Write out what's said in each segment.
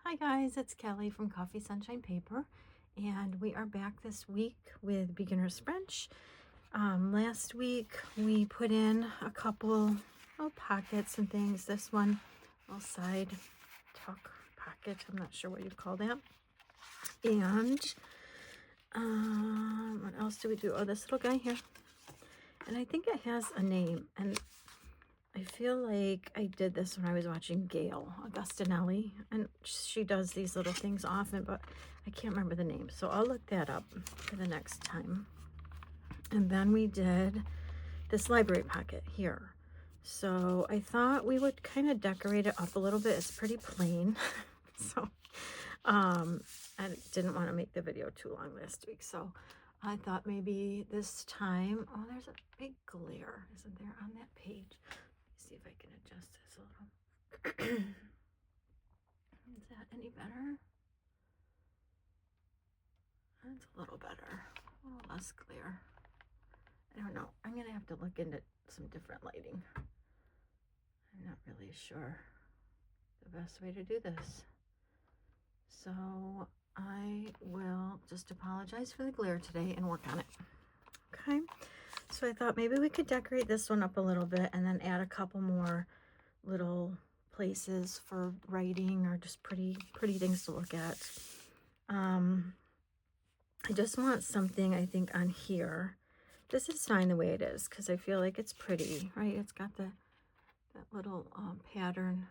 Hi guys, it's Kelly from Coffee Sunshine Paper, and we are back this week with Beginner's French. Last week we put in a couple little pockets and things. This one, little side tuck pocket, I'm not sure what you'd call that. And what else do we do? Oh, this little guy here. And I think it has a name, and I feel like I did this when I was watching Gail Augustinelli, and she does these little things often, but I can't remember the name, so I'll look that up for the next time. And then we did this library pocket here. So I thought we would kind of decorate it up a little bit. It's pretty plain. So I didn't want to make the video too long last week, so I thought maybe this time, oh, there's a big glare, isn't there, on that page? See if I can adjust this a little. Is that any better? That's a little better, a little less clear. I don't know. I'm gonna have to look into some different lighting. I'm not really sure the best way to do this. So I will just apologize for the glare today and work on it. Okay. So I thought maybe we could decorate this one up a little bit and then add a couple more little places for writing or just pretty things to look at. I just want something, I think, on here. This is fine the way it is because I feel like it's pretty, right? It's got that little pattern,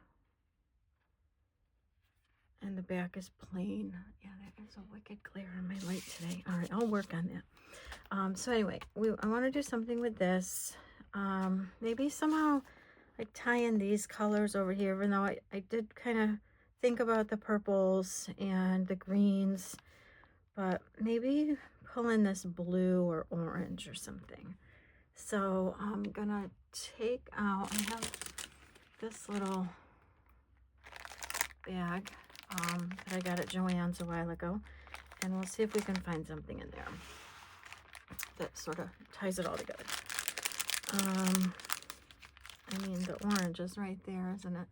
and the back is plain. Yeah, there's a wicked glare on my light today. All right, I'll work on that. So anyway, I want to do something with this. Maybe somehow like tie in these colors over here, even though I did kind of think about the purples and the greens, but maybe pull in this blue or orange or something. So I'm gonna take out, I have this little bag that I got at Joann's a while ago, and we'll see if we can find something in there that sort of ties it all together. I mean, the orange is right there, isn't it?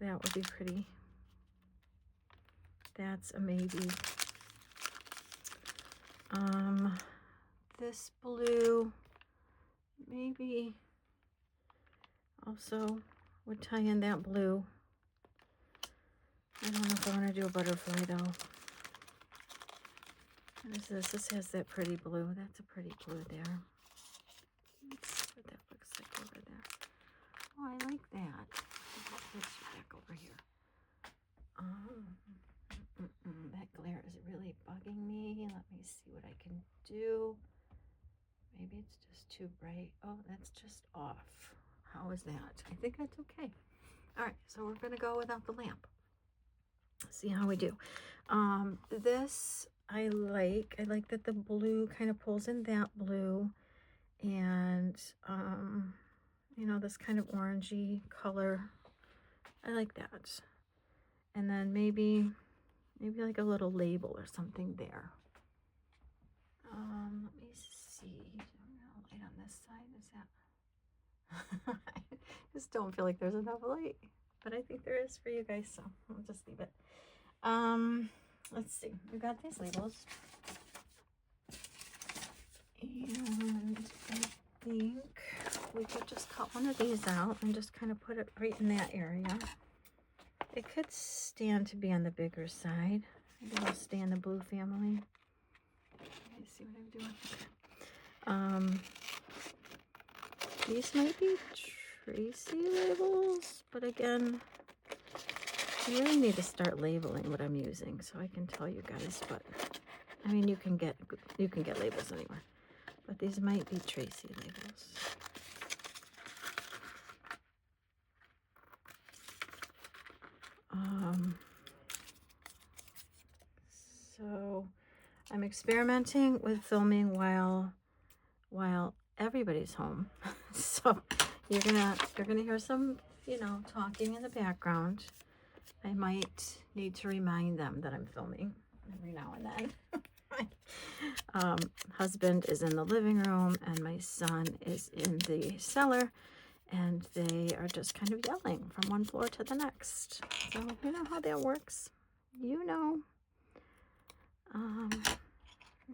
That would be pretty. That's a maybe. This blue maybe also would tie in that blue. I don't know if I want to do a butterfly though. What is this? This has that pretty blue. That's a pretty blue there. Let's see what that looks like over there. Oh, I like that. I'll put this back over here. That glare is really bugging me. Let me see what I can do. Maybe it's just too bright. Oh, that's just off. How is that? I think that's okay. All right, so we're going to go without the lamp. See how we do. This I like that the blue kind of pulls in that blue, and you know, this kind of orangey color. I like that. And then maybe like a little label or something there. Let me see. Light on this side, is that? I just don't feel like there's enough light, but I think there is for you guys, so I'll just leave it. Let's see. We got these labels, and I think we could just cut one of these out and just kind of put it right in that area. It could stand to be on the bigger side. Maybe it'll stay in the blue family. Let me see what I'm doing. These might be Tracy labels, but again, I really need to start labeling what I'm using so I can tell you guys. But I mean, you can get labels anywhere, but these might be Tracy labels. So I'm experimenting with filming while everybody's home. So you're gonna hear some, you know, talking in the background. I might need to remind them that I'm filming every now and then. My husband is in the living room and my son is in the cellar, and they are just kind of yelling from one floor to the next. So you know how that works. You know.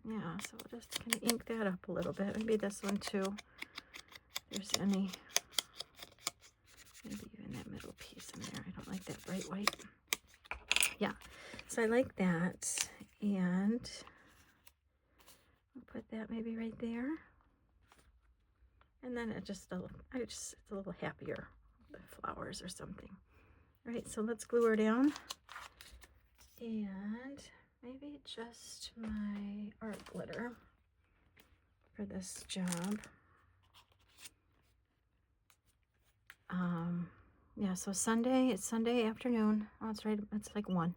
Yeah, so we'll just kind of ink that up a little bit. Maybe this one too. If there's any, maybe even that middle piece in there. I don't like that bright white. Yeah, so I like that. And I'll put that maybe right there. And then it's a little happier, the flowers or something. All right, so let's glue her down. And maybe just my art glitter for this job. Yeah, so Sunday, it's Sunday afternoon. Oh, it's right, it's like 1.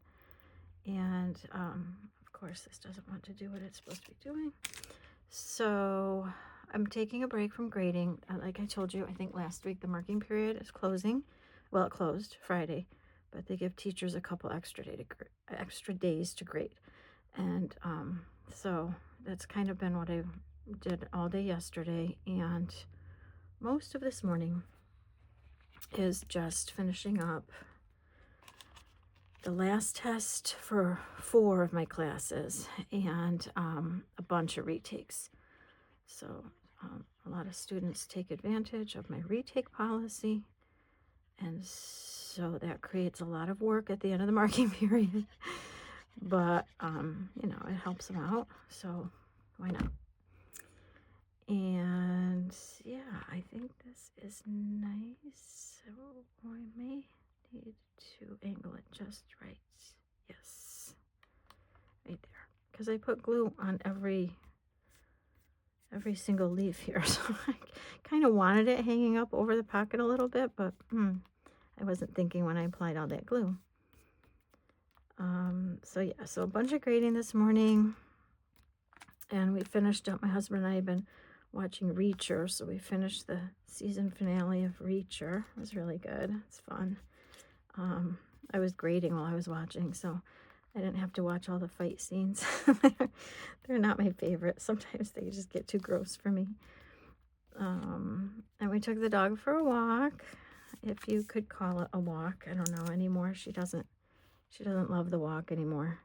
And of course this doesn't want to do what it's supposed to be doing. So I'm taking a break from grading. Like I told you, I think last week the marking period is closing. Well, it closed Friday, but they give teachers a couple extra days to grade. And so that's kind of been what I did all day yesterday, and most of this morning is just finishing up the last test for 4 of my classes and a bunch of retakes. So a lot of students take advantage of my retake policy, and so that creates a lot of work at the end of the marking period. But you know, it helps them out, so why not? And yeah, I think this is nice. So I may need to angle it just right. Yes, right there, because I put glue on every single leaf here. So I kind of wanted it hanging up over the pocket a little bit, but I wasn't thinking when I applied all that glue. So yeah, so a bunch of grading this morning, and we finished up. My husband and I have been watching Reacher, so we finished the season finale of Reacher. It was really good. It's fun. I was grading while I was watching, so I didn't have to watch all the fight scenes. They're not my favorite. Sometimes they just get too gross for me. And we took the dog for a walk, if you could call it a walk. I don't know anymore. She doesn't love the walk anymore,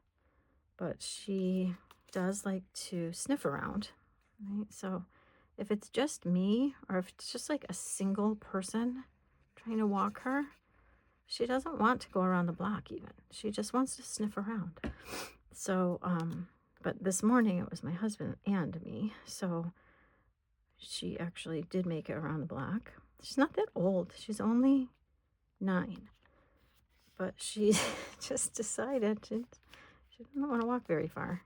but she does like to sniff around, right? So if it's just me, or if it's just like a single person trying to walk her, she doesn't want to go around the block even. She just wants to sniff around. So, but this morning it was my husband and me, so she actually did make it around the block. She's not that old. She's only 9. But she just decided she doesn't want to walk very far.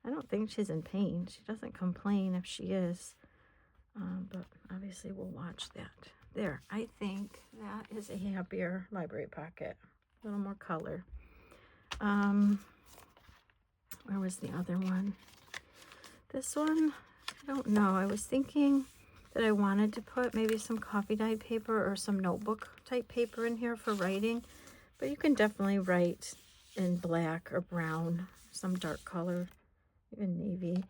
I don't think she's in pain. She doesn't complain if she is. But obviously we'll watch that. There, I think that is a happier library pocket. A little more color. Where was the other one? This one, I don't know. I was thinking that I wanted to put maybe some coffee dyed paper or some notebook type paper in here for writing. But you can definitely write in black or brown, some dark color, even navy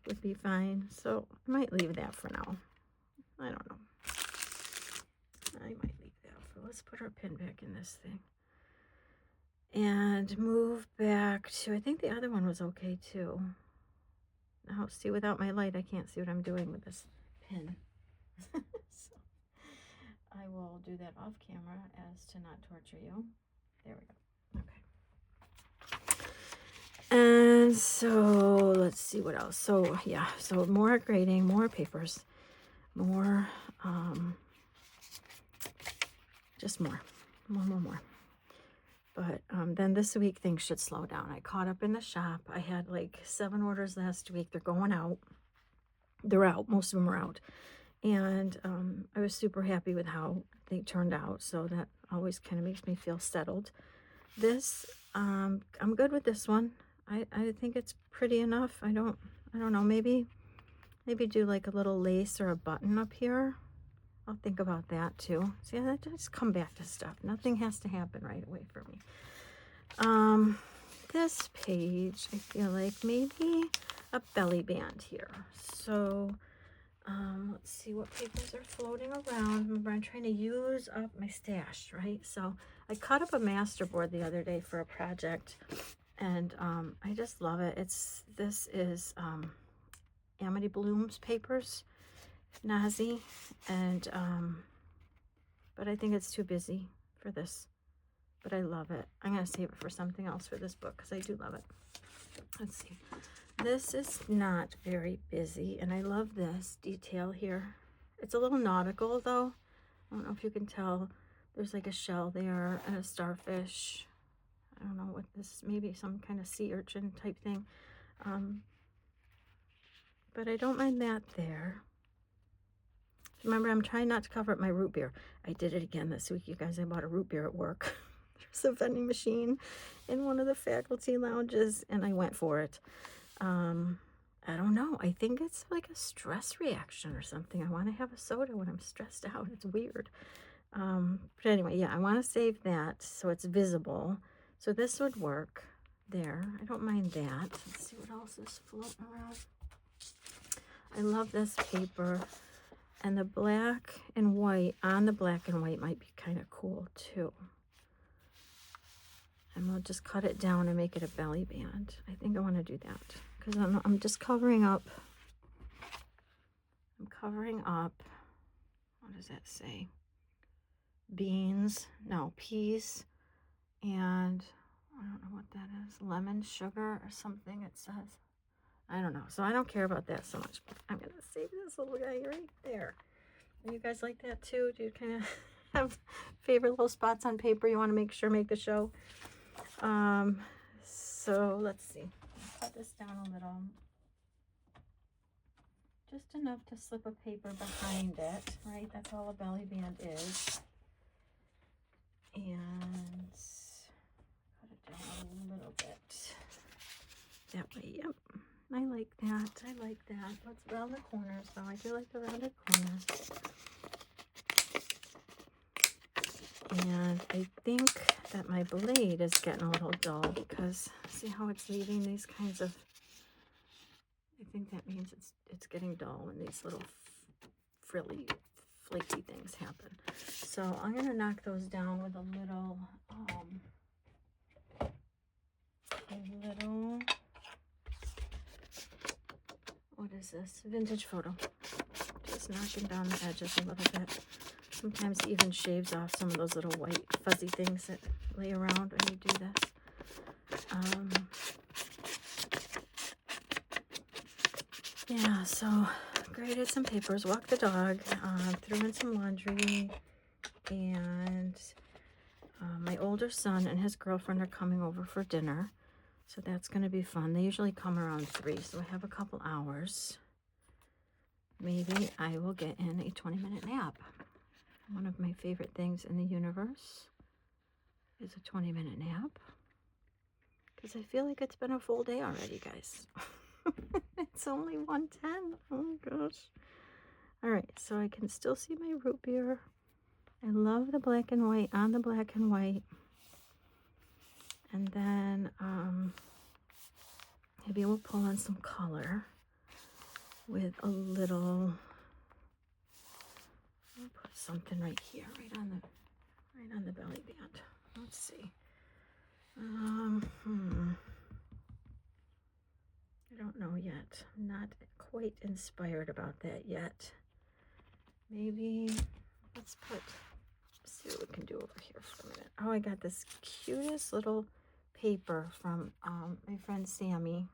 would be fine. So I might leave that for now. I don't know. I might leave that for, let's put our pin back in this thing. And move back to, I think the other one was okay too. Now, see, without my light, I can't see what I'm doing with this pin. So I will do that off camera as to not torture you. There we go. Okay. And so let's see what else. So yeah, so more grading, more papers, more, just more. But then this week things should slow down. I caught up in the shop. I had like 7 orders last week. They're going out. They're out. Most of them are out. And I was super happy with how they turned out. So that always kind of makes me feel settled. This, I'm good with this one. I think it's pretty enough. I don't know, maybe do like a little lace or a button up here. I'll think about that too. See, I just come back to stuff. Nothing has to happen right away for me. This page, I feel like maybe a belly band here. So let's see what papers are floating around. Remember, I'm trying to use up my stash, right? So I cut up a master board the other day for a project, and I just love it. This is Amity Bloom's papers, Nazi, and but I think it's too busy for this. But I love it. I'm gonna save it for something else for this book because I do love it. Let's see. This is not very busy, and I love this detail here. It's a little nautical though. I don't know if you can tell. There's like a shell there and a starfish. I don't know what this is. Maybe some kind of sea urchin type thing. But I don't mind that there. Remember, I'm trying not to cover up my root beer. I did it again this week, you guys. I bought a root beer at work. There's a vending machine in one of the faculty lounges, and I went for it. I don't know. I think it's like a stress reaction or something. I want to have a soda when I'm stressed out. It's weird. But anyway, yeah, I want to save that so it's visible. So this would work there. I don't mind that. Let's see what else is floating around. I love this paper. And the black and white on the black and white might be kind of cool too. And we'll just cut it down and make it a belly band. I think I want to do that because I'm just covering up. I'm covering up. What does that say? Beans, no, peas, and I don't know what that is. Lemon sugar or something it says. I don't know. So I don't care about that so much. But I'm going to save this little guy right there. You guys like that too? Do you kind of have favorite little spots on paper you want to make sure make the show? So let's see. Cut this down a little. Just enough to slip a paper behind it, right? That's all a belly band is. And cut it down a little bit. That way, yep. I like that. I like that. Let's round the corners, though. I do like the rounded corners. And I think that my blade is getting a little dull because see how it's leaving these kinds of, I think that means it's getting dull when these little frilly, flaky things happen. So I'm going to knock those down with a little, what is this? Vintage photo. Just knocking down the edges a little bit. Sometimes it even shaves off some of those little white fuzzy things that lay around when you do this. Yeah, so graded some papers, walked the dog, threw in some laundry, and my older son and his girlfriend are coming over for dinner. So that's going to be fun. They usually come around 3, so I have a couple hours. Maybe I will get in a 20-minute nap. One of my favorite things in the universe is a 20-minute nap. Because I feel like it's been a full day already, guys. It's only 1:10. Oh, gosh. All right, so I can still see my root beer. I love the black and white on the black and white. And then maybe we'll pull in some color with a little, I'll put something right here, right on the belly band. Let's see. I don't know yet. I'm not quite inspired about that yet. Maybe let's see what we can do over here for a minute. Oh, I got this cutest little paper from my friend Sammy,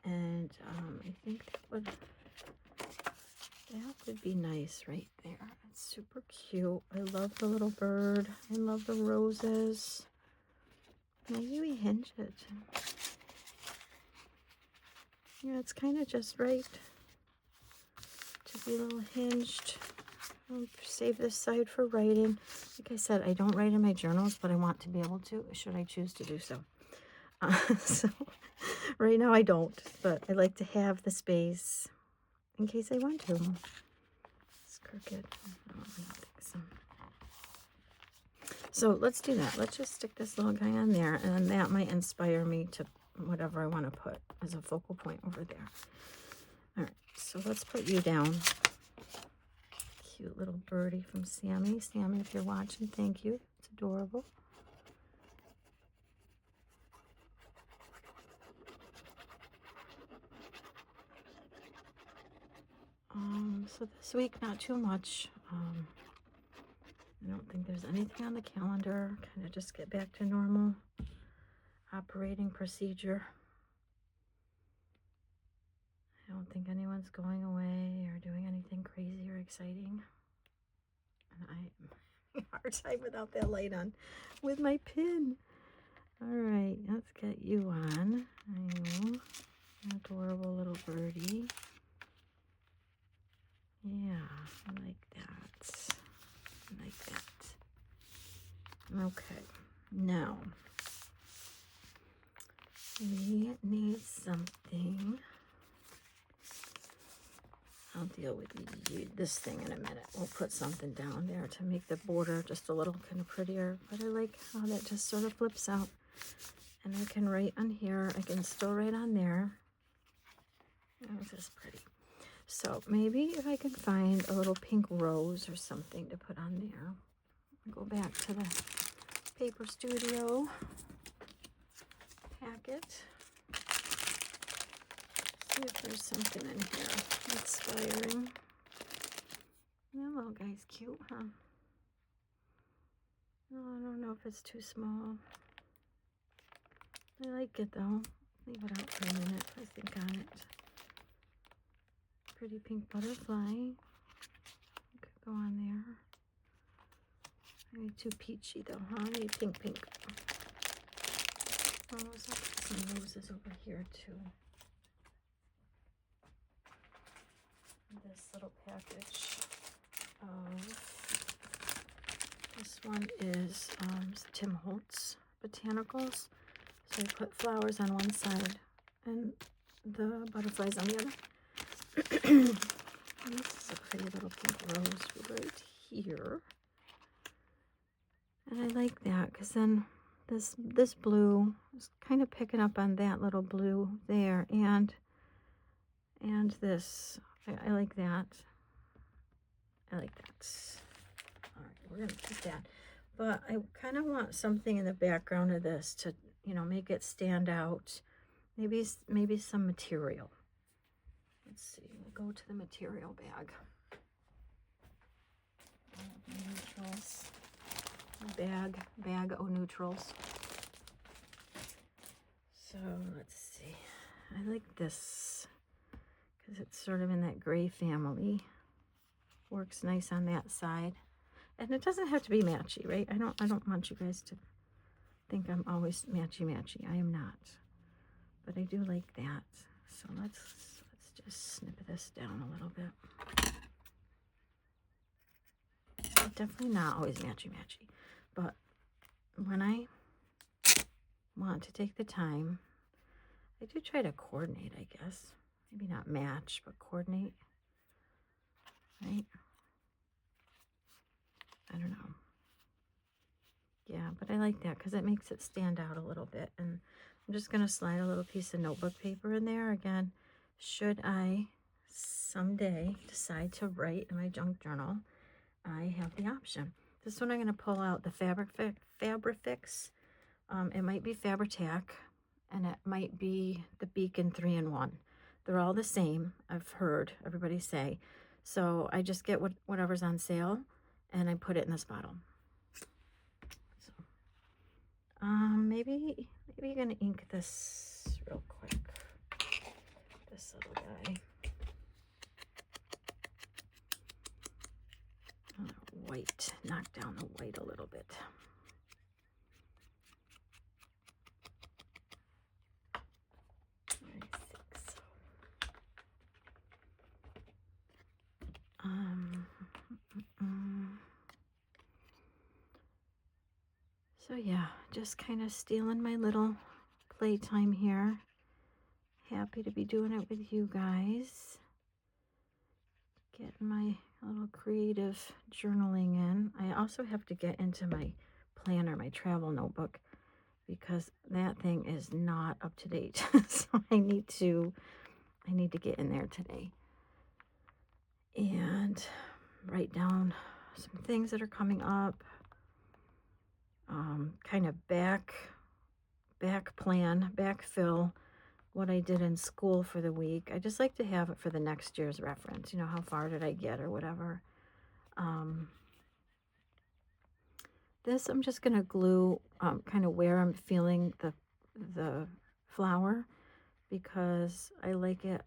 and I think that would be nice right there. It's super cute. I love the little bird. I love the roses. Maybe we hinge it. Yeah, it's kind of just right to be a little hinged. I'll save this side for writing. Like I said, I don't write in my journals, but I want to be able to, should I choose to do so. So right now I don't, but I like to have the space in case I want to. It's crooked. I don't think so. So let's do that. Let's just stick this little guy on there, and then that might inspire me to whatever I want to put as a focal point over there. All right, so let's put you down. Cute little birdie from Sammy. Sammy, if you're watching, thank you. It's a Adorable. So this week, not too much. I don't think there's anything on the calendar. Kind of just get back to normal operating procedure. I don't think anyone's going away or doing anything crazy or exciting. And I'm having a hard time without that light on with my pin. All right, let's get you on. You adorable little birdie. Yeah, I like that. I like that. Okay, now we need something. I'll deal with this thing in a minute. We'll put something down there to make the border just a little kind of prettier. But I like how that just sort of flips out. And I can write on here. I can still write on there. This is pretty. So maybe if I can find a little pink rose or something to put on there. Go back to the Paper Studio packet. See if there's something in here inspiring. That little guy's cute, huh? No, I don't know if it's too small. I like it though. Leave it out for a minute. I think on it. Pretty pink butterfly. Could go on there. Maybe too peachy though, huh? Maybe pink, pink. Oh, there's some roses over here too. This little package of, this one is Tim Holtz Botanicals. So I put flowers on one side and the butterflies on the other. And this is a pretty little pink rose right here. And I like that because then this blue is kind of picking up on that little blue there, and this. I like that. I like that. All right, we're gonna keep that. But I kind of want something in the background of this to, you know, make it stand out. Maybe some material. Let's see. We'll go to the material bag. Neutrals. Bag of neutrals. So let's see. I like this because it's sort of in that gray family. Works nice on that side. And it doesn't have to be matchy, right? I don't want you guys to think I'm always matchy. I am not. But I do like that. So let's just snip this down a little bit. Definitely not always matchy. But when I want to take the time, I do try to coordinate, I guess. Maybe not match, but coordinate. Right? I don't know. Yeah, but I like that because it makes it stand out a little bit. And I'm just going to slide a little piece of notebook paper in there. Again, should I someday decide to write in my junk journal, I have the option. This one I'm going to pull out the Fabrifix. It might be Fabri-Tac, and it might be the Beacon 3-in-1. They're all the same, I've heard everybody say. So I just get whatever's on sale, and I put it in this bottle. So, maybe you're going to ink this real quick. This little guy. White, knock down the white a little bit. So yeah, just kind of stealing my little playtime here. Happy to be doing it with you guys. Getting my little creative journaling in. I also have to get into my planner, my travel notebook, because that thing is not up to date. So I need to get in there today and write down some things that are coming up. kind of backfill what I did in school for the week. I just like to have it for the next year's reference. You know, how far did I get or whatever. This I'm just going to glue kind of where I'm feeling the flower, because I like it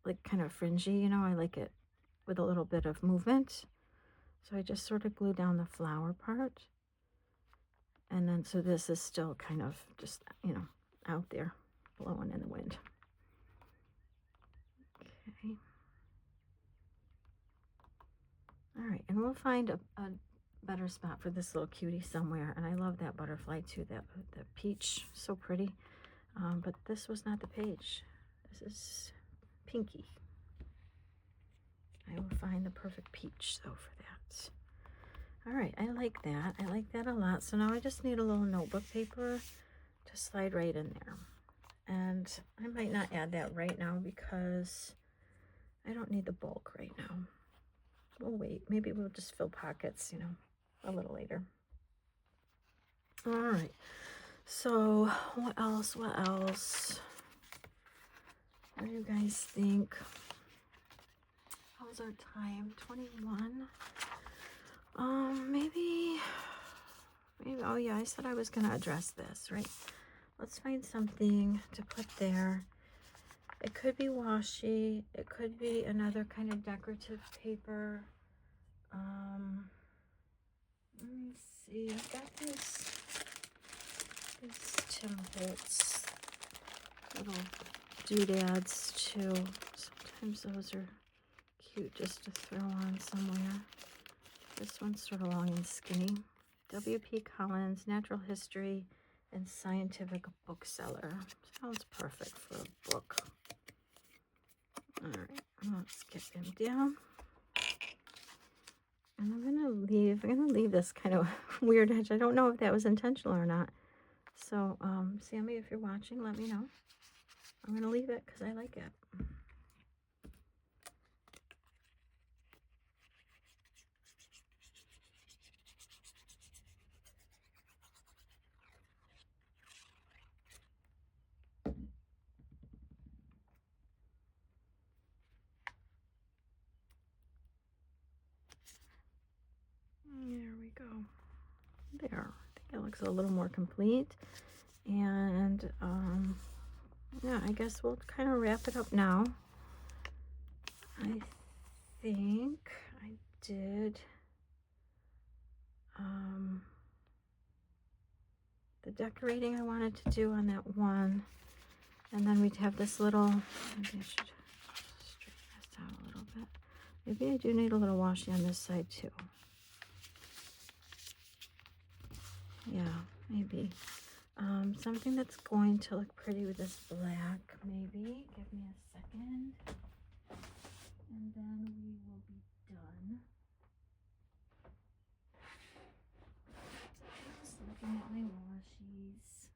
like kind of fringy, you know. I like it with a little bit of movement. So I just sort of glue down the flower part. And then, so this is still kind of just, you know, out there, blowing in the wind. Okay. All right, and we'll find a better spot for this little cutie somewhere. And I love that butterfly too, that peach, so pretty. But this was not the page. This is Pinky. I will find the perfect peach though for that. All right, I like that. I like that a lot. So now I just need a little notebook paper to slide right in there. And I might not add that right now because I don't need the bulk right now. We'll wait. Maybe we'll just fill pockets, you know, a little later. All right. So what else? What else? What do you guys think? How's our time? 21. Maybe, oh yeah, I said I was going to address this, right? Let's find something to put there. It could be washi. It could be another kind of decorative paper. Let me see. I've got these Tim Holtz little doodads too. Sometimes those are cute just to throw on somewhere. This one's sort of long and skinny. W.P. Collins, Natural History and Scientific Bookseller. Sounds perfect for a book. All right, let's get them down. And I'm gonna leave this kind of weird edge. I don't know if that was intentional or not. So, Sammy, if you're watching, let me know. I'm gonna leave it because I like it. There we go. There. I think it looks a little more complete. And yeah, I guess we'll kind of wrap it up now. I think I did the decorating I wanted to do on that one. And then we'd have this little, maybe I should straighten this out a little bit. Maybe I do need a little washi on this side too. Yeah, maybe. Something that's going to look pretty with this black, maybe. Give me a second. And then we will be done. Just looking at my washies.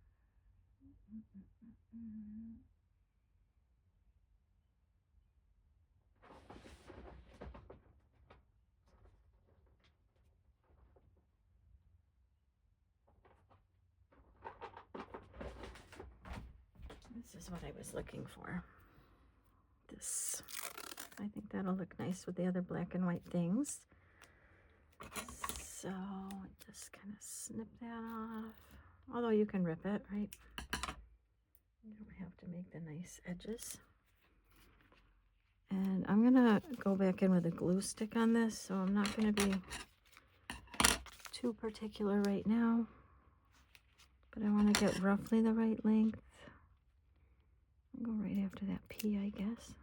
This is what I was looking for. This. I think that'll look nice with the other black and white things. So just kind of snip that off. Although you can rip it, right? You don't have to make the nice edges. And I'm gonna go back in with a glue stick on this, so I'm not gonna be too particular right now. But I want to get roughly the right length. I'll go right after that P, I guess.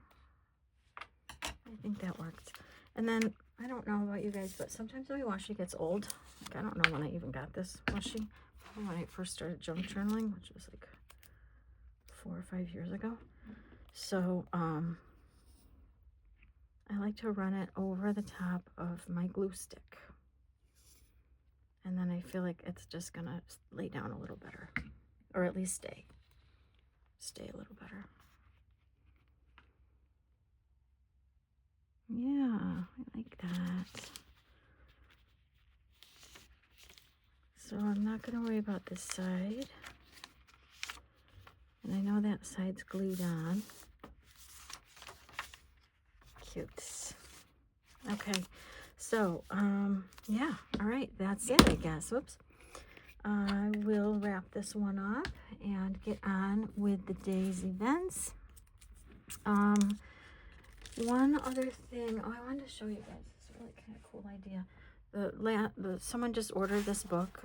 I think that worked. And then, I don't know about you guys, but sometimes my washi gets old. Like, I don't know when I even got this washi. Probably when I first started junk journaling, which was like 4 or 5 years ago. So, I like to run it over the top of my glue stick. And then I feel like it's just gonna lay down a little better. Or at least stay a little better. Yeah, I like that. So I'm not going to worry about this side. And I know that side's glued on. Cute. Okay, so, yeah, all right, that's it, I guess. Whoops. I will wrap this one up and get on with the day's events. One other thing, I wanted to show you guys. It's a really kind of cool idea. Someone just ordered this book,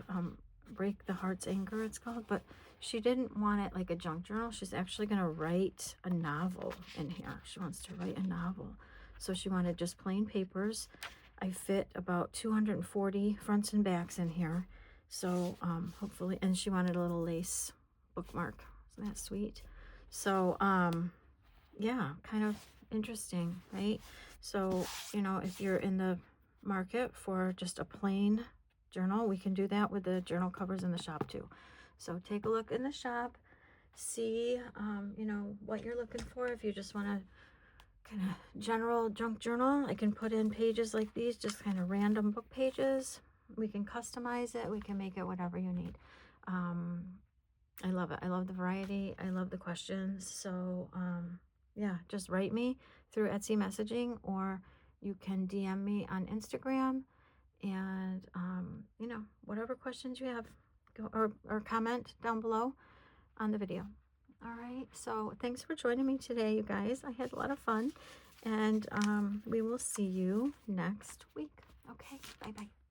Break the Heart's Anger, it's called, but she didn't want it like a junk journal. She's actually going to write a novel in here. She wants to write a novel. So she wanted just plain papers. I fit about 240 fronts and backs in here. So hopefully, and she wanted a little lace bookmark. Isn't that sweet? So, yeah, kind of interesting, right? So, you know, if you're in the market for just a plain journal, we can do that with the journal covers in the shop too. So take a look in the shop, see, you know, what you're looking for. If you just want to kind of general junk journal, I can put in pages like these, just kind of random book pages. We can customize it. We can make it whatever you need. I love it. I love the variety. I love the questions. So, yeah, just write me through Etsy messaging, or you can DM me on Instagram, and, you know, whatever questions you have, go or comment down below on the video. All right. So thanks for joining me today, you guys. I had a lot of fun, and we will see you next week. Okay. Bye-bye.